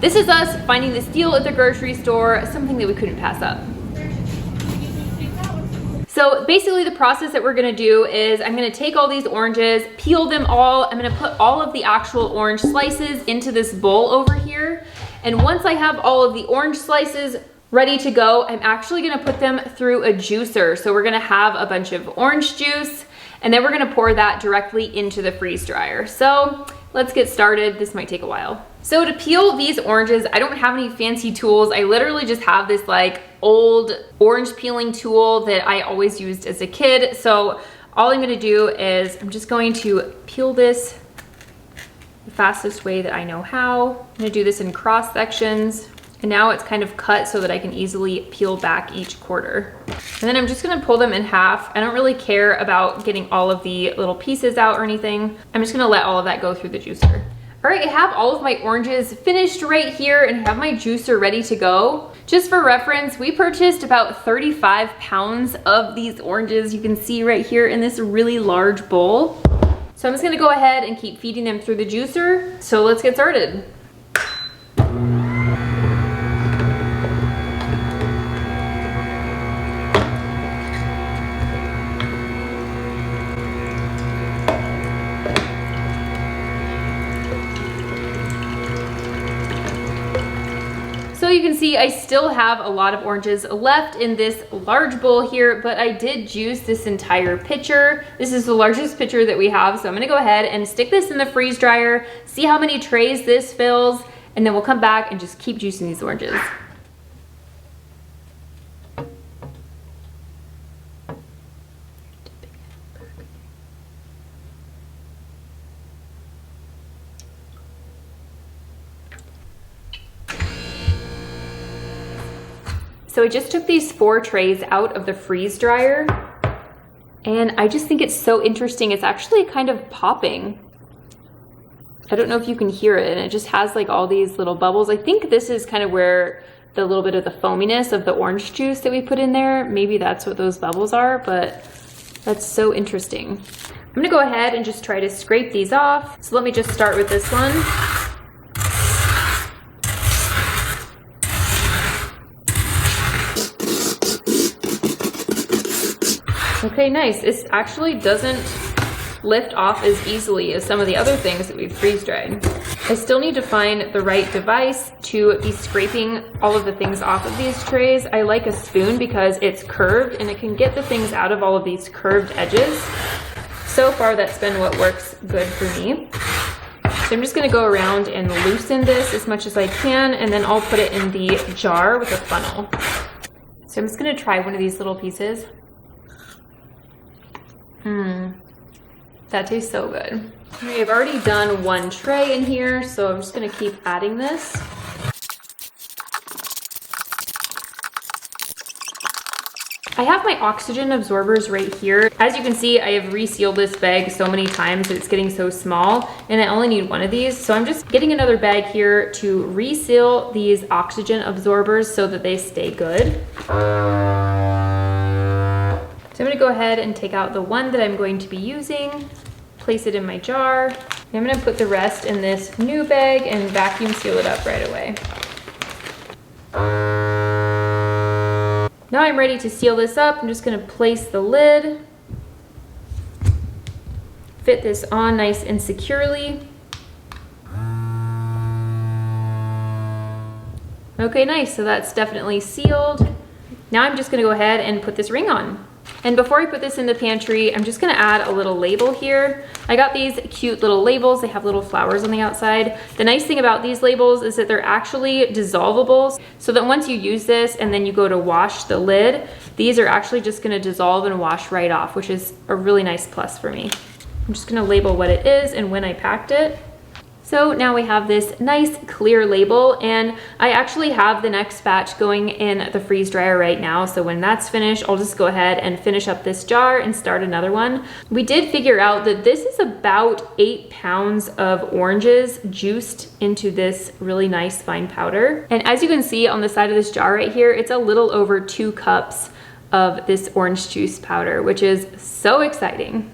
This is us finding this deal at the grocery store, something that we couldn't pass up. So basically the process that we're gonna do is I'm gonna take all these oranges, peel them all. I'm gonna put all of the actual orange slices into this bowl over here. And once I have all of the orange slices ready to go, I'm actually gonna put them through a juicer. So we're gonna have a bunch of orange juice, and then we're gonna pour that directly into the freeze dryer. So let's get started. This might take a while. So to peel these oranges, I don't have any fancy tools. I literally just have this like old orange peeling tool that I always used as a kid. So all I'm gonna do is I'm just going to peel this the fastest way that I know how. I'm gonna do this in cross sections. And now it's kind of cut so that I can easily peel back each quarter. And then I'm just gonna pull them in half. I don't really care about getting all of the little pieces out or anything. I'm just gonna let all of that go through the juicer. All right, I have all of my oranges finished right here and have my juicer ready to go. Just for reference, we purchased about 35 pounds of these oranges. You can see right here in this really large bowl. So I'm just gonna go ahead and keep feeding them through the juicer. So let's get started. So you can see I still have a lot of oranges left in this large bowl here, but I did juice this entire pitcher. This is the largest pitcher that we have, so I'm gonna go ahead and stick this in the freeze dryer, see how many trays this fills, and then we'll come back and just keep juicing these oranges. So I just took these 4 trays out of the freeze dryer, and I just think it's so interesting. It's actually kind of popping. I don't know if you can hear it, and it just has like all these little bubbles. I think this is kind of where the little bit of the foaminess of the orange juice that we put in there, maybe that's what those bubbles are, but that's so interesting. I'm gonna go ahead and just try to scrape these off. So let me just start with this one. Okay, nice. This actually doesn't lift off as easily as some of the other things that we've freeze dried. I still need to find the right device to be scraping all of the things off of these trays. I like a spoon because it's curved and it can get the things out of all of these curved edges. So far, that's been what works good for me. So I'm just gonna go around and loosen this as much as I can, and then I'll put it in the jar with a funnel. So I'm just gonna try one of these little pieces. That tastes so good. Okay, I've already done 1 tray in here, so I'm just gonna keep adding this. I have my oxygen absorbers right here. As you can see, I have resealed this bag so many times that it's getting so small, and I only need 1 of these. So I'm just getting another bag here to reseal these oxygen absorbers so that they stay good. So I'm gonna go ahead and take out the one that I'm going to be using, place it in my jar. And I'm gonna put the rest in this new bag and vacuum seal it up right away. Now I'm ready to seal this up. I'm just gonna place the lid, fit this on nice and securely. Okay, nice, so that's definitely sealed. Now I'm just gonna go ahead and put this ring on. And before I put this in the pantry, I'm just gonna add a little label here. I got these cute little labels. They have little flowers on the outside. The nice thing about these labels is that they're actually dissolvable, so that once you use this and then you go to wash the lid, these are actually just gonna dissolve and wash right off, which is a really nice plus for me. I'm just gonna label what it is and when I packed it. So now we have this nice clear label, and I actually have the next batch going in the freeze dryer right now. So when that's finished, I'll just go ahead and finish up this jar and start another one. We did figure out that this is about 8 pounds of oranges juiced into this really nice fine powder. And as you can see on the side of this jar right here, it's a little over 2 cups of this orange juice powder, which is so exciting.